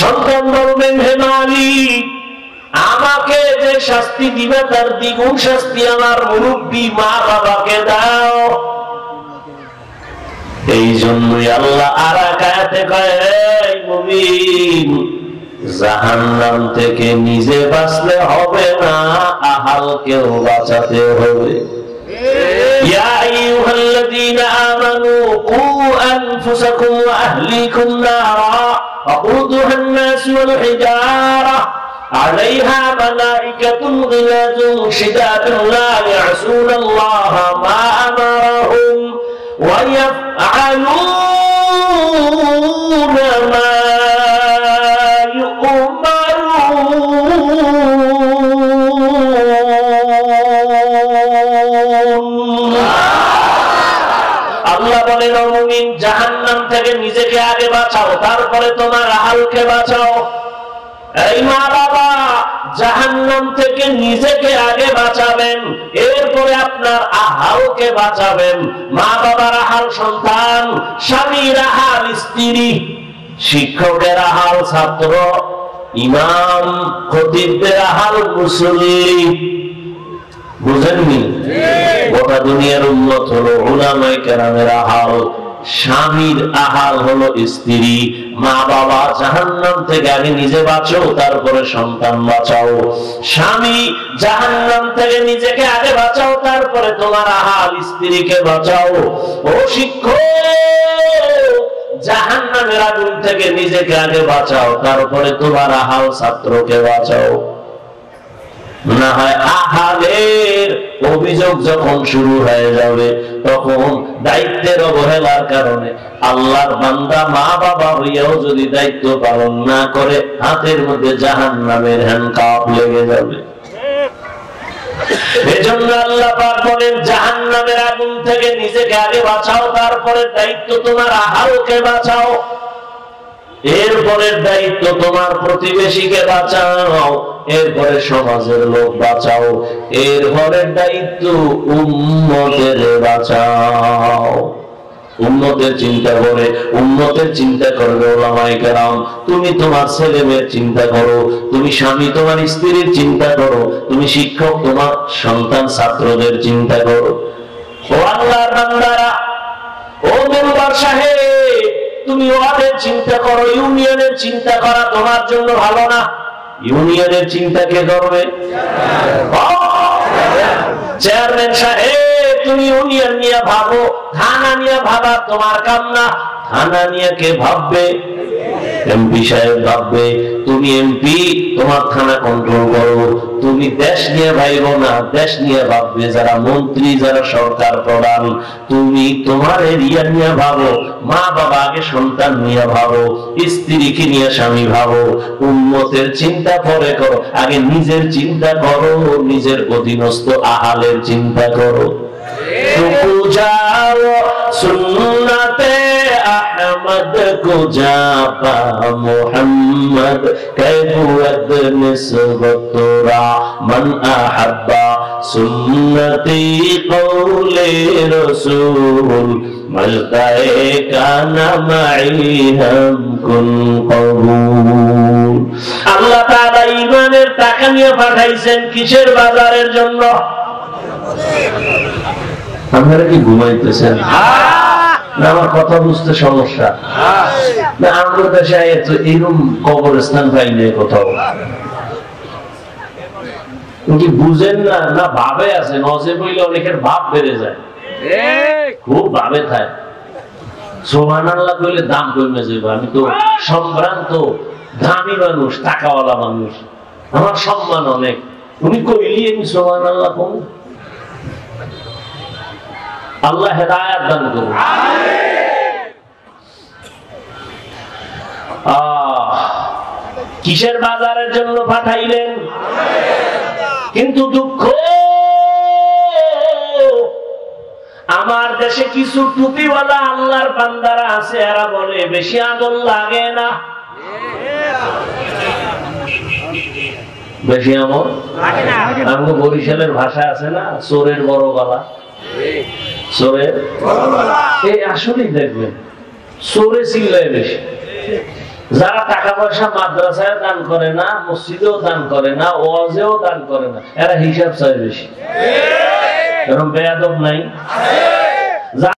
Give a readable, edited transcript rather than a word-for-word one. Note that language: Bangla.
সন্তান বলবেন, হে মালিক, আমাকে যে শাস্তি দিবে তার দ্বিগুণ শাস্তি আমার মুরব্বী মা বাবাকে দাও। এই জন্যই আল্লাহ আর এক আয়াতে কয়, এই মুমিন, জাহান্নাম থেকে নিজে বাঁচলে হবে না, আহালকেও বাঁচাতে হবে। ইয়া আইয়ুহাল্লাযীনা আমানু কু আনফুসাকুম ওয়া আহলিকুম নারা ওয়াকুদুহা আন-নাস ওয়াল হিজারা আলাইহা মালাইকাতুন গিলাযুন শিদাদুন লা ইয়াসুনাল্লাহা মা আমারাহুম ওয়া ইয়াফআলুনা মা জাহান্নাম থেকে নিজেকে আগে বাঁচাও, তারপরে তোমার আহালকে বাঁচাও। এই মা বাবা, জাহান্নাম থেকে নিজেকে আগে বাঁচাবেন, এরপরে আপনার আহালকে বাঁচাবেন। মা বাবার আহাল সন্তান, স্বামীর আহাল স্ত্রী, শিক্ষকের আহাল ছাত্র, ইমাম খতিবদের আহাল মুসল্লি। বুঝেননি? গোটা দুনিয়ার উম্মত হলো উলামায়ে কেরামের আহাল, স্বামীর আহাল হলো স্ত্রী। মা বাবা, জাহান্নাম থেকে আগে নিজে বাঁচো, তারপরে সন্তান বাঁচাও। স্বামী, জাহান্নাম থেকে নিজেকে আগে বাঁচাও, তারপরে তোমার আহাল স্ত্রীকে বাঁচাও। ও শিক্ষক, জাহান্নামের আগুন থেকে নিজেকে আগে বাঁচাও, তারপরে তোমার আহাল ছাত্রকে বাঁচাও। না হয় আহালের অভিযোগ যখন শুরু হয়ে যাবে, তখন দায়িত্বের অবহেলার কারণে আল্লাহর বান্দা মা বাবা হইয়াও যদি দায়িত্ব পালন না করে, হাতের মধ্যে জাহান্নামের হ্যান্ডকাপ লেগে যাবে। এজন্য আল্লাহ পাক বলেন, জাহান্নামের আগুন থেকে নিজেকে আগে বাঁচাও, তারপরে দায়িত্ব তোমার আহালকে বাঁচাও। এরপরের দায়িত্ব তোমার প্রতিবেশীকে বাঁচাও, এরপরে সমাজের লোক বাঁচাও, এরপরের দায়িত্ব উম্মতের বাঁচাও। উম্মতের চিন্তা করে, উম্মতের চিন্তা করবে উলামায়ে কেরাম। তুমি তোমার ছেলে মেয়ের চিন্তা করো, তুমি স্বামী তোমার স্ত্রীর চিন্তা করো, তুমি শিক্ষক তোমার সন্তান ছাত্রদের চিন্তা করো। ও আল্লাহর বান্দারা, ও মেম্বার সাহেব, তুমি ওয়ার্ডের চিন্তা করো, ইউনিয়নের চিন্তা করা তোমার জন্য ভালো না। ইউনিয়নের চিন্তা কে করবে? চেয়ারম্যান সাহেব, তুমি ইউনিয়ন নিয়ে ভাবো, থানা নিয়ে ভাবা তোমার কাম না। থানা নিয়ে কে ভাববে? এমপি সাহেব ভাববে। তুমি এমপি, তোমার থানা কন্ট্রোল করো। তুমি দেশ নিয়ে ভাইবো না, দেশ নিয়ে ভাববে যারা মন্ত্রী, যারা সরকার প্রধান। তুমি তোমার এরিয়া নিয়ে ভাবো, মা বাবা আগে সন্তান নিয়ে ভাবো, স্ত্রীকে নিয়ে স্বামী ভাবো। উম্মতের চিন্তা পরে করো, আগে নিজের চিন্তা করো, নিজের অধীনস্থ আহালের চিন্তা করো। যাও সুন্নতে আহমদ কো জাপা মুহাম্মদ কৈফিয়ত নিসবত রা মান আহাব্বা সুন্নতি কওলে রাসূল মলকায়ে কানা মাই হাম কুন কবুল। আল্লাহ তাআলা ঈমানের টাকা নিয়ে পাঠাইছেন কিসের বাজারের জন্য? আপনারা কি ঘুমাইতেছেন? না আমার কথা বুঝতে সমস্যা? না আমরা দেশে এইরকম কবরস্থান পাই নাই কোথাও। কি বুঝেন না? না ভাবে আছে, নজে বইলে অনেকের ভাব বেড়ে যায়, খুব ভাবে থাকে। সুবহানাল্লাহ কইলে দাম কমে যাবে। আমি তো সম্ভ্রান্ত দামি মানুষ, টাকাওয়ালা মানুষ, আমার সম্মান অনেক। উনি কইলি আমি সুবহানাল্লাহ কম। আল্লাহ হেদায়েত দান করুন। কিসের বাজারের জন্য পাঠাইলেন? কিন্তু দুঃখ, আমার দেশে কিছু টুপিওয়ালা আল্লাহর বান্দারা আছে, এরা বলে বেশি আদর লাগে না। বেশি আমল লাগে না। আমাকে বরিশালের ভাষা আছে না, চোরের বড় গলা। চোরের আসলেই দেখবেন চোরে চিল্লায় বেশি। যারা টাকা পয়সা মাদ্রাসায় দান করে না, মসজিদেও দান করে না, ওয়াজেও দান করে না, এরা হিসাব চায় বেশি। এরকম বেয়াদব নাই?